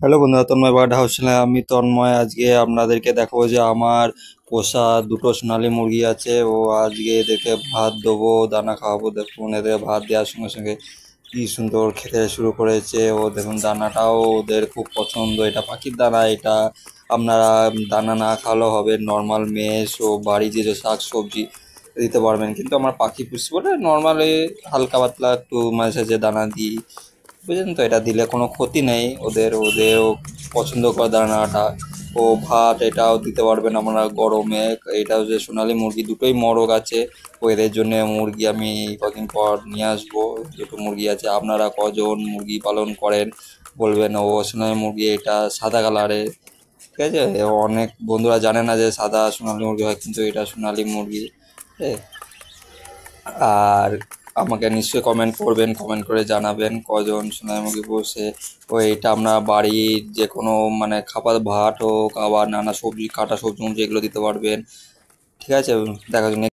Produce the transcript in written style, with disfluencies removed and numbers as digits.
Hello বন্ধুরা, Tanmoy bird হাউসে আমি তন্ময়। আজকে আপনাদেরকে দেখাবো যে আমার পোষা দুটো সোনালী মুরগি আছে। ও আজকে এদেরকে ভাত দেবো, দানা খাওয়াবো। দেখুন, এদের ভাত দেওয়ার সঙ্গে সঙ্গে কি সুন্দর খেতে শুরু করেছে। ও দেখুন, দানাটাও ওদের খুব পছন্দ। এটা পাখির দানা। এটা আপনারা দানা না খাওয়ালেও হবে, নর্মাল মেষ ও বাড়ি যে শাক সবজি দিতে পারবেন। কিন্তু আমার পাখি পুষি বলে নর্মালি হালকা পাতলা একটু মাঝে সাঝে দানা দিই, বুঝলেন তো। এটা দিলে কোনো ক্ষতি নেই ওদের, ওদেরও পছন্দ করে দানাটা। ও ভাত এটাও দিতে পারবেন আপনারা গরমে। এটাও যে সোনালী মুরগি দুটোই মরগ আছে। ও এদের জন্য মুরগি আমি কদিন পর নিয়ে আসবো। দুটো মুরগি আছে। আপনারা কজন মুরগি পালন করেন বলবেন। ও সোনালী মুরগি এটা সাদা কালারের, ঠিক আছে। অনেক বন্ধুরা জানে না যে সাদা সোনালী মুরগি হয়, কিন্তু এটা সোনালী মুরগি। হ্যাঁ। আর আমাকে নিশ্চয়ই কমেন্ট করবেন, কমেন্ট করে জানাবেন কজন সোনালী মুরগি বসে। ও এটা আপনার বাড়ির যে কোনো মানে খাবার, ভাত হোক, আবার নানা সবজি, কাটা সবজি মবজি এগুলো দিতে পারবেন, ঠিক আছে। দেখা জন্য